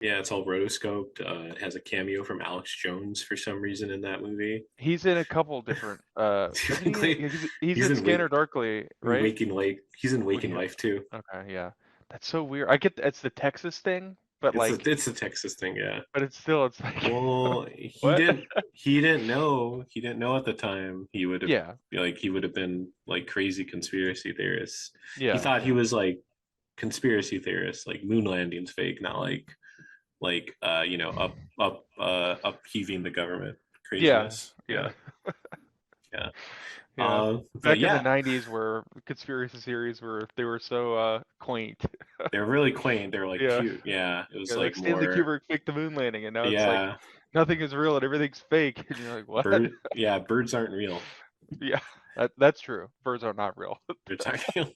Yeah, it's all rotoscoped. It has a cameo from Alex Jones for some reason in that movie. He's in a couple different. Isn't he? He's He's in in Scanner Darkly, right? Waking Life. He's in Waking Waking Up. Life too. Okay, yeah. That's so weird. I get it's the Texas thing, but It's a Texas thing, yeah. it's like Well, what? he didn't know at the time Yeah, he would have been like crazy conspiracy theorists. He yeah, thought he was like conspiracy theorist, like moon landing's fake, not upheaving the government yeah, craziness. yeah, Yeah, yeah. yeah. But Back in the yeah, '90s, where conspiracy theories were they were so quaint. they're really quaint. They're like Yeah, cute. Yeah, it was yeah. Like like Stanley more. Kubrick faked the moon landing, and now it's like Yeah, nothing is real and everything's fake, and you're like, what? birds aren't real. Yeah, that's true. Birds are not real. They're talking.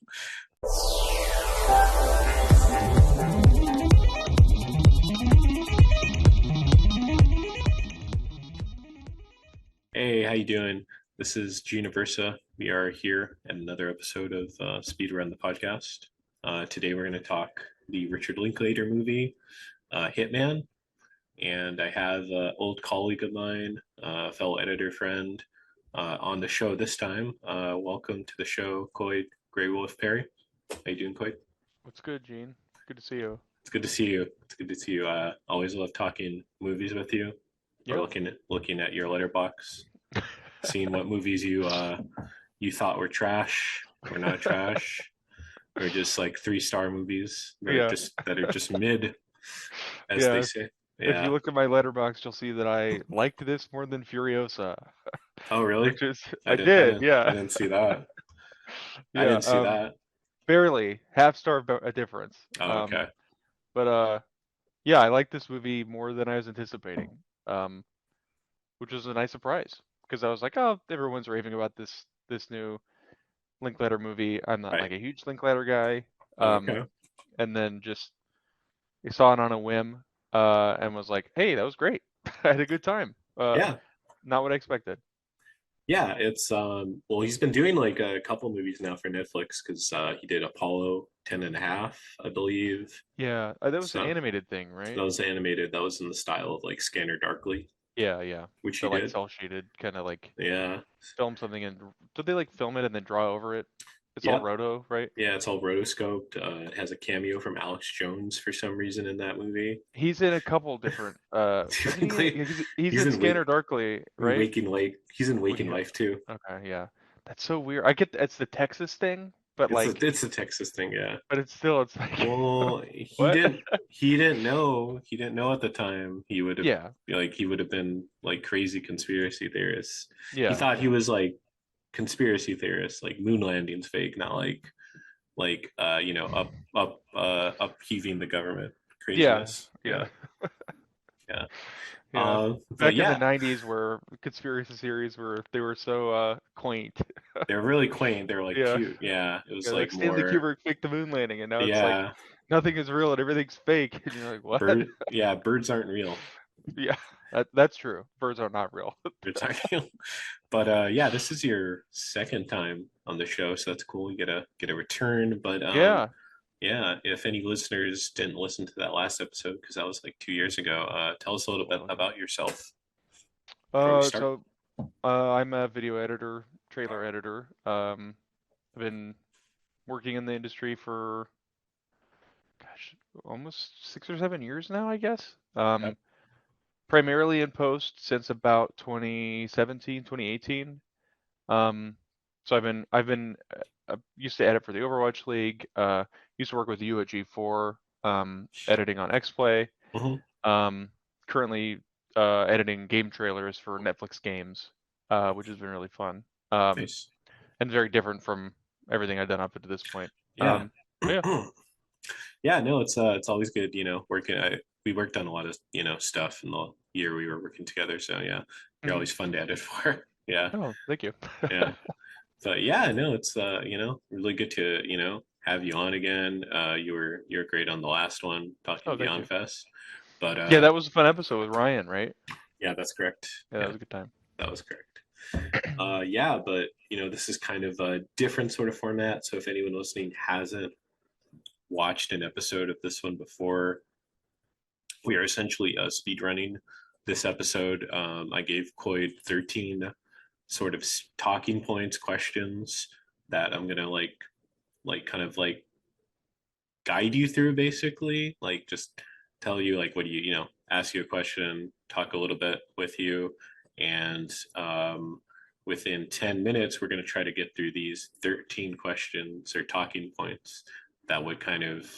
Hey, how you doing? This is Gina Versa. We are here at another episode of Speed Run the podcast. Today we're going to talk the Richard Linklater movie, Hitman. And I have an old colleague of mine, fellow editor friend, on the show this time. Welcome to the show, Coyde Gray Wolf Perry. How you doing, Coyde? What's good, Gene? Good to see you. It's good to see you. It's good to see you. Always love talking movies with you, or Yeah. looking at your letterbox, seeing what movies you thought were trash or not trash, or just like 3-star movies Yeah. that are just mid, as they Yeah. say. If you Yeah. look at my letterbox, you'll see that I liked this more than Furiosa, Oh, really? which is I did, I yeah. didn't see that. I Yeah, didn't see that. barely half star a difference. Oh, okay. But yeah, I like this movie more than I was anticipating. Um, which was a nice surprise because I was like, oh, everyone's raving about this new Linklater movie. I'm not Right. like a huge Linklater guy. Um, Okay. and then just I saw it on a whim, and was like, hey, that was great. I had a good time. Yeah. Not what I expected. Yeah. It's well, he's been doing like a couple movies now for Netflix because he did Apollo 10 and a half, I believe. Yeah, that was the So animated thing, that right? was animated. That was in the style of like Scanner Darkly, Yeah, yeah. which he The like did. cell shaded kind of like Yeah. film something and did they like film it and then draw over it? It's all Yep. roto, right? Yeah, it's all rotoscoped. It has a cameo from Alex Jones for some reason in that movie. He's in a couple different. Isn't he? He's He's in in Scanner Darkly, right? Waking Life too. Okay, yeah. That's so weird. I get it's the Texas thing, but It's a Texas thing, yeah. it's like Well, what? he didn't know at the time Yeah, he would have been like crazy conspiracy theorists. He yeah, thought he was like conspiracy theorists, like moon landing's fake, not upheaving the government yeah, craziness. yeah, Yeah, yeah. yeah. But Back in the yeah, '90s, where conspiracy theories were they were so quaint. they're really quaint. They're like Yeah, cute. Yeah, it yeah. was Like like Stanley more. Kubrick faked the moon landing, and now it's like Yeah, nothing is real and everything's fake, and you're like, what? birds aren't real. Yeah, that's true. Birds are not real. They're talking. But yeah, this is your second time on the show, so that's cool. You get a return. But Yeah. yeah, if any listeners didn't listen to that last episode because that was like 2 years ago, tell us a little bit Well, about yourself before we start. so I'm a video editor, trailer editor. I've been working in the industry for, gosh, almost 6 or 7 years now, I guess. Yep. Primarily in post since about 2017, 2018. So I've been used to edit for the Overwatch League. Used to work with you at G4, editing on XPlay. Hmm. Um, Currently editing game trailers for Netflix games, which has been really fun. Nice. And very different from everything I've done up to this point. Yeah. But yeah. Yeah, no, it's always good, working. We worked on a lot of stuff in the year we were working together. So yeah, you're Mhm. always fun to edit for. Yeah, Oh, thank you. yeah. But yeah, no, it's really good to have you on again. You were great on the last one talking Oh, thank Beyond you. Fest. But Yeah, that was a fun episode with Ryan, right? yeah, that's correct. Yeah, that Yeah, was a good time. that was correct. Yeah, but this is kind of a different sort of format. So if anyone listening hasn't watched an episode of this one before, we are essentially speed running this episode. I gave Coyd 13 sort of talking points, questions that I'm gonna like kind of like guide you through, basically, like just tell you like what do you ask you a question, talk a little bit with you, and within 10 minutes we're going to try to get through these 13 questions or talking points that would kind of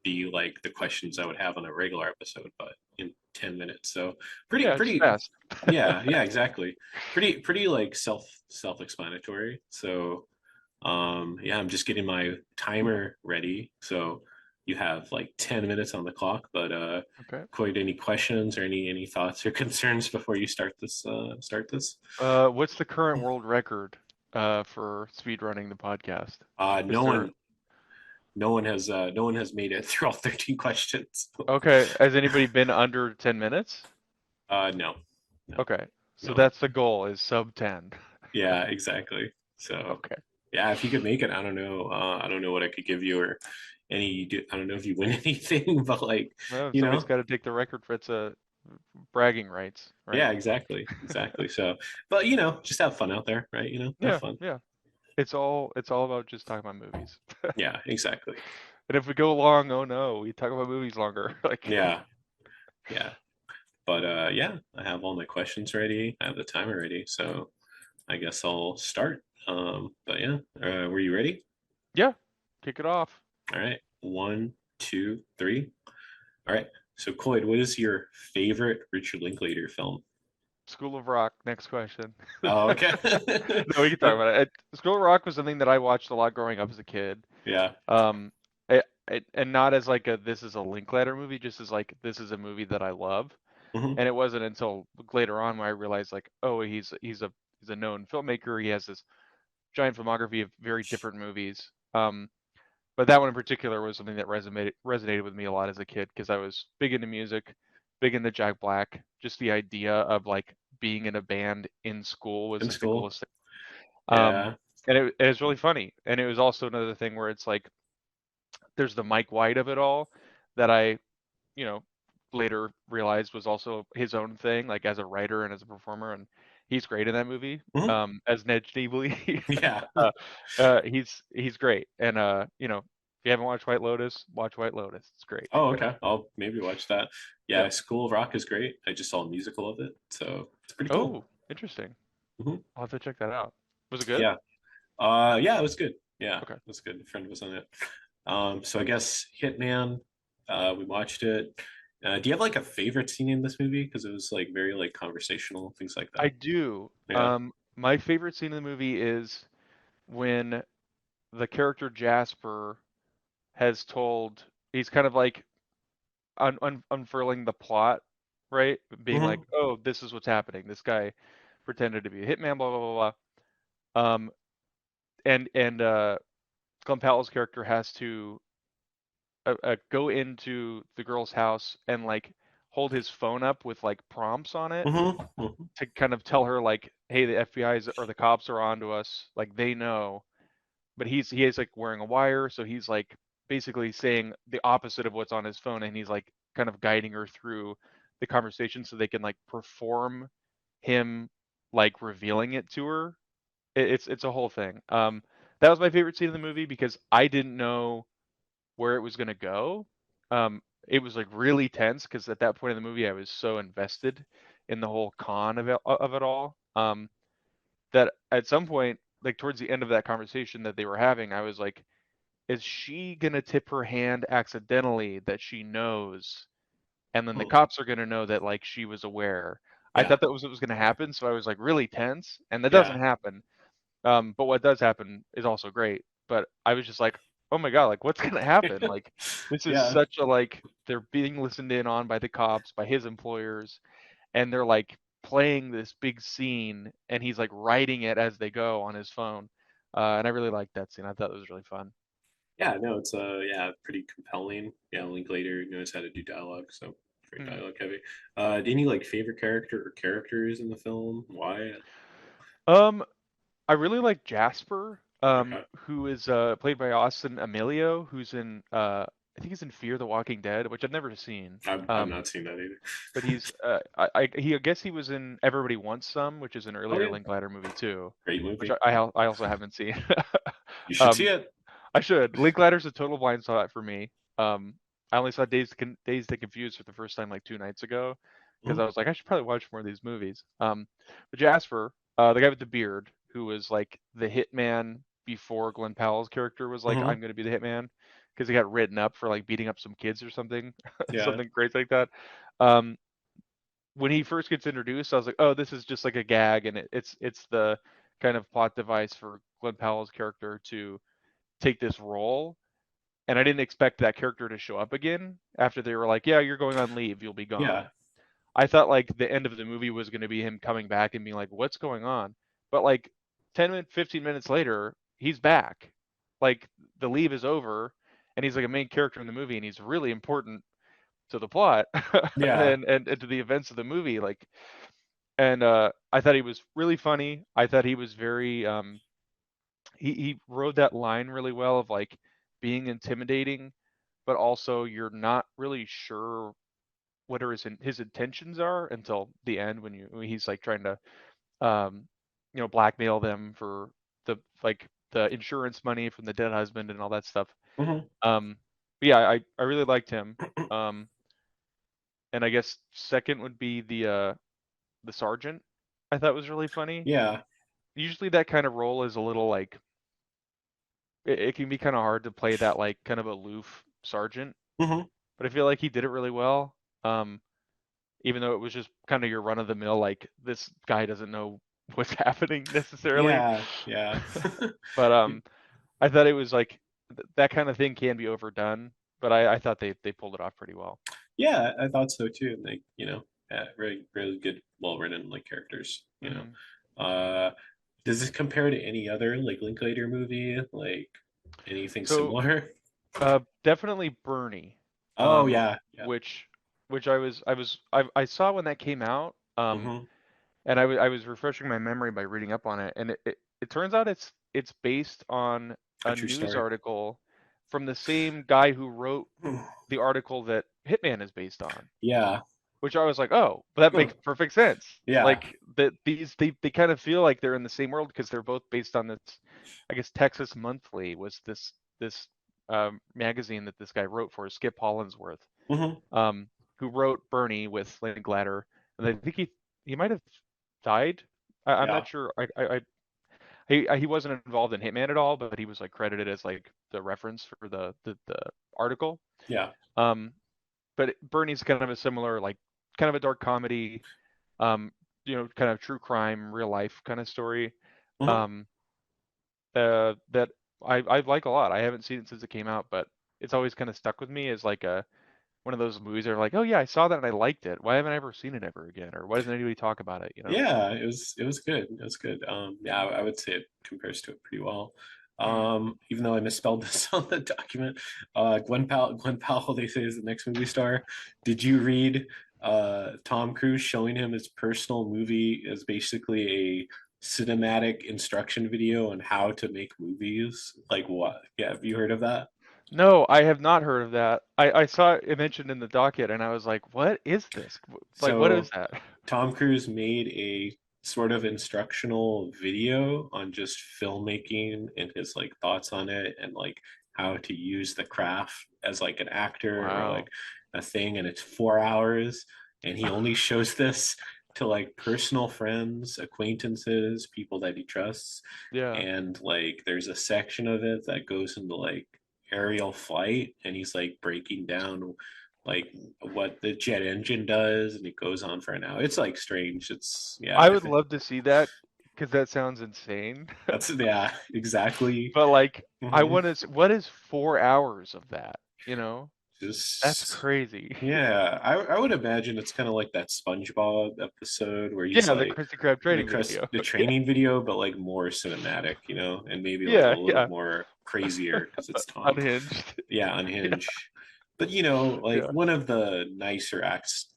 be like the questions I would have on a regular episode, but in 10 minutes. So Yeah, just pretty fast. yeah, exactly. Pretty like self-explanatory. So yeah, I'm just getting my timer ready. So you have like 10 minutes on the clock, but Okay. Coyd, any questions or any thoughts or concerns before you start this? What's the current world record for speed running the podcast? Is No there one no one has made it through all 13 questions. Okay, has anybody been under 10 minutes? No. No. Okay. So No. that's the goal is sub 10. Yeah, exactly. So Okay. yeah, if you could make it, I don't know what I could give you or I don't know if you win anything, but like, Well, you somebody's know, got to take the record for its bragging rights, right? yeah, exactly. So, but just have fun out there, right? Have Yeah, fun. yeah. It's all about just talking about movies. Yeah, exactly. And if we go long, oh no, we talk about movies longer. Like, Yeah, yeah. But yeah, I have all my questions ready. I have the timer ready, so I guess I'll start. But yeah, were you ready? yeah, kick it off. All right, one, two, three. All right. So, Coyd, what is your favorite Richard Linklater film? School of Rock, next question. Oh, okay. No, we can talk about it. School of Rock was something that I watched a lot growing up as a kid. Yeah. Um, and not as like a this is a Linklater movie, just as like this is a movie that I love. Hmm. And it wasn't until later on where I realized like, oh, he's a known filmmaker. He has this giant filmography of very different movies. But that one in particular was something that resonated with me a lot as a kid because I was big into music, big into Jack Black. Just the idea of like being in a band in school was In like the school. coolest thing. Um, Yeah. and it was really funny. And it was also another thing where it's like there's the Mike White of it all that I, you know, later realized was also his own thing, like as a writer and as a performer, and he's great in that movie. Hmm. As Ned Schneebly, Yeah. he's great. And if you haven't watched White Lotus, watch White Lotus. It's great. Oh, okay. I'll maybe watch that. Yeah, Yeah. School of Rock is great. I just saw a musical of it, so it's pretty cool. Oh, interesting. Hmm. I'll have to check that out. Was it good? Yeah. Yeah, it was good. Yeah, it Okay. was good. A friend was on it. So I guess Hitman. We watched it. Do you have like a favorite scene in this movie? Because it was like very like conversational, things like I that. do. Yeah. My favorite scene in the movie is when the character Jasper has told he's kind of like unfurling the plot, right? Being like, Hmm. oh, this is what's happening. This guy pretended to be a hitman, blah blah blah blah. And Glenn Powell's character has to go into the girl's house and like hold his phone up with like prompts on it Hmm. Hmm. to kind of tell her like, hey, the FBI's or the cops are onto us, like they know. But he is like wearing a wire, so he's like basically saying the opposite of what's on his phone, and he's like kind of guiding her through the conversation so they can like perform him like revealing it to her. It's a whole thing. That was my favorite scene in the movie because I didn't know where it was gonna go. It was like really tense because at that point in the movie I was so invested in the whole con of it all. That at some point, like towards the end of that conversation that they were having, I was like, is she gonna tip her hand accidentally that she knows, and then the Hmm. cops are gonna know that like she was aware? I Yeah. thought that was what was gonna happen, so I was like really tense, and that doesn't Yeah. happen. But what does happen is also great. But I was just like, oh my God, like what's gonna happen? Like this is Yeah. such a like they're being listened in on by the cops, by his employers, and they're like playing this big scene, and he's like writing it as they go on his phone. And I really liked that scene. I thought it was really fun. Yeah, no, it's yeah, pretty compelling. Yeah, Linklater knows how to do dialogue, so very Mhm. dialogue heavy. Any like favorite character or characters in the film? Why? Um, I really like Jasper, Okay. who is played by Austin Emilio, who's in I think he's in Fear the Walking Dead, which I've never seen. I've not seen that either. But he's I guess he was in Everybody Wants Some, which is an Oh earlier yeah, Linklater movie too, great which movie. I also haven't seen. You should see Um, it. I should. Linklater's a total blind spot for me. I only saw Days to Confuse for the first time like 2 nights ago because Mhm. I was like, I should probably watch more of these movies. But Jasper, the guy with the beard, who was like the hitman before Glenn Powell's character was like, Mhm. I'm going to be the hitman because he got written up for like beating up some kids or something, Yeah. something crazy like that. Um, when he first gets introduced, I was like, oh, this is just like a gag, and it's the kind of plot device for Glenn Powell's character to take this role. And I didn't expect that character to show up again after they were like, yeah, you're going on leave, you'll be Yeah. gone. I thought like the end of the movie was going to be him coming back and being like, what's going on? But like 10 minutes, 15 minutes later, he's back. Like the leave is over and he's like a main character in the movie and he's really important to the plot Yeah. and to the events of the movie. Like, and I thought he was really funny. I thought he was very he rode that line really well of like being intimidating, but also you're not really sure what are his intentions are until the end when he's like trying to um blackmail them for the like the insurance money from the dead husband and all that stuff. Mhm. But yeah, I really liked him. Um, and I guess second would be the sergeant. I thought was really funny. Yeah. Usually that kind of role is a little like it can be kind of hard to play that like kind of aloof sergeant, Mhm. but I feel like he did it really well. Um, even though it was just kind of your run of the mill, like this guy doesn't know what's happening necessarily. Yeah. Yeah. But I thought it was like that kind of thing can be overdone, but I thought they pulled it off pretty well. Yeah, I thought so too. Like, yeah, really, really good, well written like characters. Hmm. Does this compare to any other like Linklater movie? Like anything So similar? definitely Bernie, Oh um, yeah, yeah. which I saw when that came out. Mm-hmm. And I was refreshing my memory by reading up on it, and it turns out it's based on A a true news story. article from the same guy who wrote the article that Hitman is based on, Yeah. which I was like, oh, but that makes perfect sense. Yeah. Like that these they kind of feel like they're in the same world because they're both based on this. I guess Texas Monthly was this magazine that this guy wrote for Skip Hollandsworth, Hmm. um, who wrote Bernie with Linklater, and I think he might have died. I'm Yeah. not sure. He wasn't involved in Hitman at all, but he was like credited as like the reference for the article. Yeah. Um, but Bernie's kind of a similar like kind of a dark comedy, um, kind of true crime, real life kind of story. Hmm. Um, that I like a lot. I haven't seen it since it came out, but it's always kind of stuck with me as like a one of those movies that are like, oh yeah, I saw that and I liked it. Why haven't I ever seen it ever again? Or why doesn't anybody talk about it? Yeah, it was good. It was good. Yeah, I would say it compares to it pretty well. Hmm. Even though I misspelled this on the document, Glenn Powell, they say is the next movie star. Did you read Tom Cruise showing him his personal movie as basically a cinematic instruction video on how to make movies? Like what? Yeah, have you heard of that? No, I have not heard of that. I saw it mentioned in the docket and I was like, what is this? Like, what is So that? Tom Cruise made a sort of instructional video on just filmmaking and his like thoughts on it and like how to use the craft as like an actor or like Wow. a thing, and it's 4 hours, and he only shows this to like personal friends, acquaintances, people that he trusts. Yeah. And like there's a section of it that goes into like aerial flight, and he's like breaking down like what the jet engine does, and it goes on for an hour. It's like strange. It's yeah, I I would think love to see that because that sounds insane. that's yeah, exactly. But like, I Hmm. want to. What is 4 hours of that? You know, that's Just crazy. yeah, I would imagine it's kind of like that SpongeBob episode where he's Yeah, the like Krusty Krab the training video. the Yeah, training video, but like more cinematic, and maybe like a yeah, little yeah. more crazier because it's Tom. Unhinged. Yeah, Yeah, unhinged. But like yeah, one of the nicer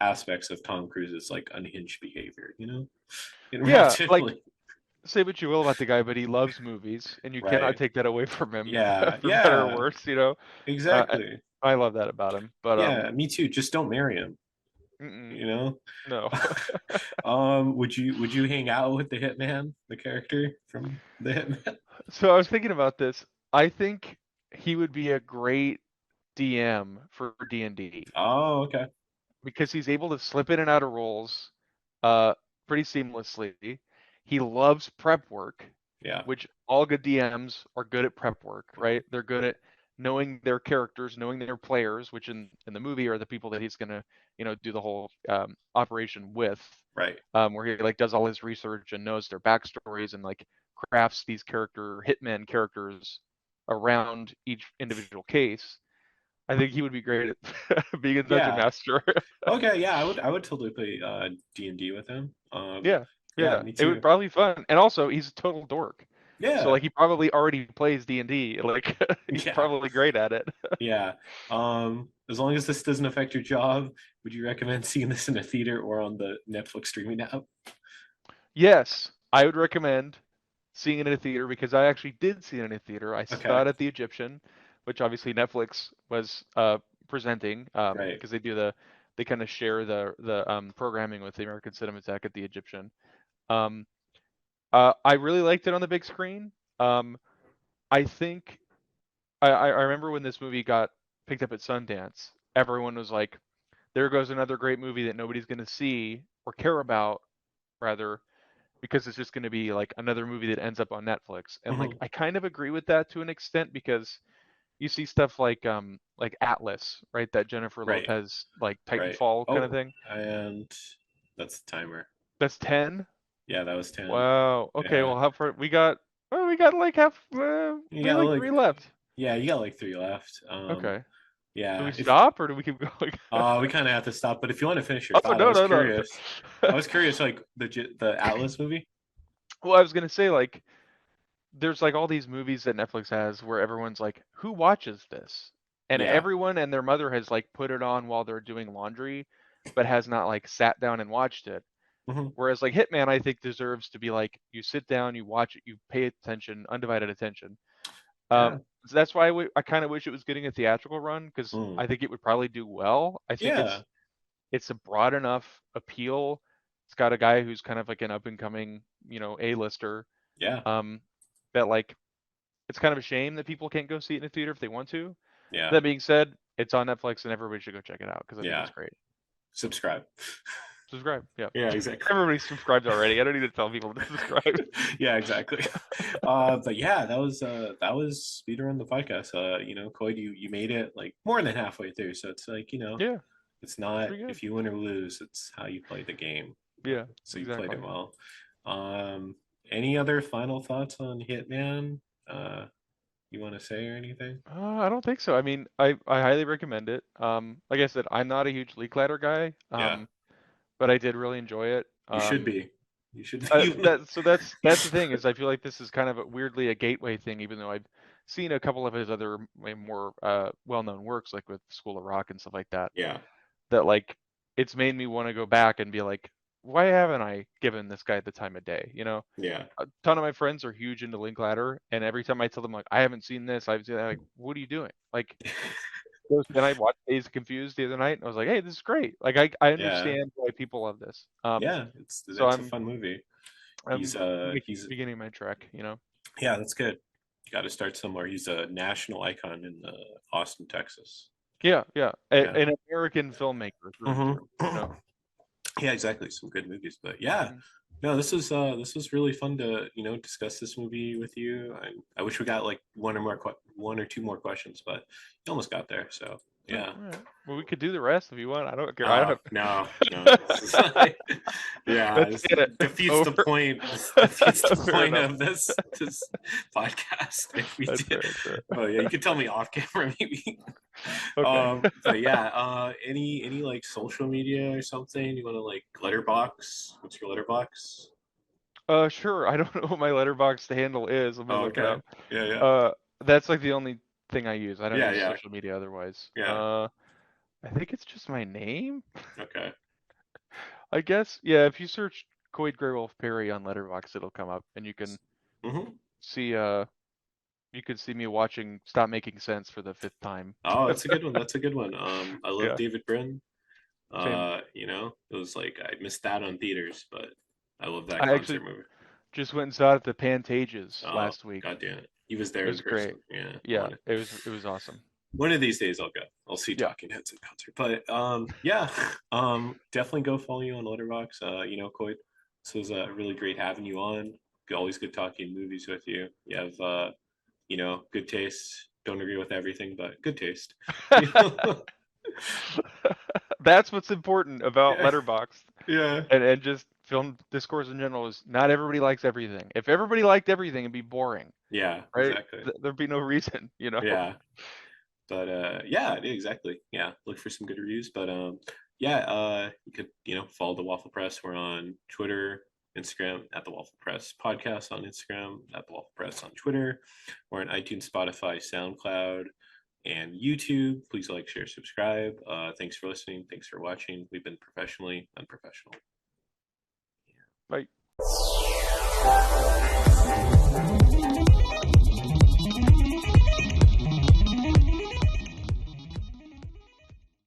aspects of Tom Cruise is like unhinged behavior, yeah. Like, interactively. say what you will about the guy, but he loves movies, and you cannot Right. take that away from him, Yeah, for better or yeah, worse. Uh, exactly. I love that about him. But Yeah, me too. Just don't marry him. mm-mm, You know. no. Would you hang out with the Hitman, the character from the Hitman? So I was thinking about this. I think he would be a great DM for D&D Oh, okay. because he's able to slip in and out of roles uh pretty seamlessly. He loves prep work, Yeah. which all good DMs are good at prep work, right? They're good at knowing their characters, knowing their players, which in the movie are the people that he's gonna, do the whole operation with, Right. where he like does all his research and knows their backstories and like crafts these hitman characters around each individual case. I think he would be great at being a dungeon Yeah. master. Okay. Yeah, I would totally play D&D with him. Yeah, Yeah, yeah, me it would too. probably be fun. And also, he's a total dork. So Yeah. like he probably already plays D&D. Like he's Yeah. probably great at it. Yeah. As long as this doesn't affect your job, would you recommend seeing this in a theater or on the Netflix streaming app? Yes, I would recommend seeing it in a theater because I actually did see it in a theater. I saw Okay. it at the Egyptian, which obviously Netflix was presenting Right. because they kind of share the programming with the American Cinematheque at the Egyptian. Um, I really liked it on the big screen. Um, I think I remember when this movie got picked up at Sundance, everyone was like, "There goes another great movie that nobody's going to see or care about, rather, because it's just going to be like another movie that ends up on Netflix." And like Hmm. I kind of agree with that to an extent because you see stuff like Atlas, right? That Jennifer Right. Lopez like Right. Titanfall kind of Oh, thing. and that's the timer. That's 10. Yeah, that was 10. Wow. Okay, Yeah. well how far we got? Well, we got like half. You We got like like 3 left. yeah, you got like three left. Okay. Do Yeah. we If stop or do we keep going? we kind of have to stop, but if you want to finish your Oh thought, I no was no no. curious. I was curious, like the Atlas movie. Well, I was gonna say like there's like all these movies that Netflix has where everyone's like, who watches this? And Yeah. everyone and their mother has like put it on while they're doing laundry, but has not like sat down and watched it. Hmm. Whereas like Hitman, I think deserves to be like you sit down, you watch it, you pay attention, undivided attention. Yeah. So that's why I kind of wish it was getting a theatrical run because Mm. I think it would probably do well. I think Yeah. it's a broad enough appeal. It's got a guy who's kind of like an up and coming, A-lister. Yeah. Um, that like it's kind of a shame that people can't go see it in a theater if they want to. Yeah. That being said, it's on Netflix and everybody should go check it out because I think Yeah. it's great. Subscribe. Subscribe. Yeah. Yeah, exactly. Everybody subscribed already. I don't need to tell people to subscribe. Yeah, exactly. But yeah, that was speedrun the podcast. Coyd, you made it like more than halfway through, so it's like Yeah, it's it's not pretty good. if you win or lose, it's how you play the game. Yeah, So you played exactly. it well. Any other final thoughts on Hitman? You want to say or anything? I don't think so. I mean, I highly recommend it. Like I said, I'm not a huge leak ladder guy. Yeah, But I did really enjoy it. you should be. You should be. That's the thing is I feel like this is kind of weirdly a gateway thing, even though I've seen a couple of his other more well-known works, like with School of Rock and stuff like that. Yeah, That like it's made me want to go back and be like, why haven't I given this guy the time of day? yeah, A ton of my friends are huge into Linklater, and every time I tell them like I haven't seen this, I've seen that, like, what are you doing? Like, then I watched Days Confused the other night, and I was like, hey, this is great. Like, I yeah, understand why people love this. yeah. So That's a fun movie. He's beginning my trek. yeah, that's good. You got to start somewhere. He's a national icon in Austin, Texas. Yeah, yeah, Yeah. an American filmmaker through and Hmm. through. Yeah, exactly. Some good movies, but yeah, Mhm. no, this was really fun to discuss this movie with you. I wish we got like one or two more questions, but you almost got there. So Oh, yeah. all right. Well, we could do the rest if you want. I don't care. I don't. No, no. Yeah, That's this it. defeats the Over. point. This defeats the Fair point enough. of this podcast. If we That's did, fair. That's fair. oh yeah, you can tell me off camera maybe. Okay. But yeah, any like social media or something you want to like letterbox? What's your letterbox? Sure. I don't know what my letterbox handle is. Let me Oh, look it okay. up. Yeah, yeah, Uh, that's like the only thing I use. I don't yeah, use yeah, social media otherwise. yeah. I think it's just my name. Okay. I guess. Yeah. If you search Coyde Gray Wolf Perry on Letterboxd, it'll come up, and you can Mm-hmm. see you could see me watching Stop Making Sense for the 5th time. Oh, that's a good one. That's a good one. I love Yeah, David Brin. same. It was like I missed that on theaters, but I love that I concert actually movie. just went and saw it at the Pantages Oh, last week. god damn it. He was there It in was great. person. Yeah, I Yeah, want it. it was awesome. One of these days I'll go. I'll see Yeah. Talking Heads in concert. But yeah, definitely go follow you on Letterboxd. Coyde, this was really great having you on. Always good talking movies with you. You have good taste. Don't agree with everything, but good taste. You know? That's what's important about Yeah, Letterboxd yeah, and just film discourse in general is not everybody likes everything. If everybody liked everything, it'd be boring, yeah, right? exactly. There'd be no reason, you know? Yeah. But yeah, exactly. Yeah, look for some good reviews. But yeah, you could follow the Waffle Press. We're on Twitter, Instagram at the Waffle Press Podcast on Instagram, at the Waffle Press on Twitter. We're on iTunes, Spotify, SoundCloud, and YouTube. Please like, share, subscribe. Thanks for listening. Thanks for watching. We've been professionally unprofessional. Like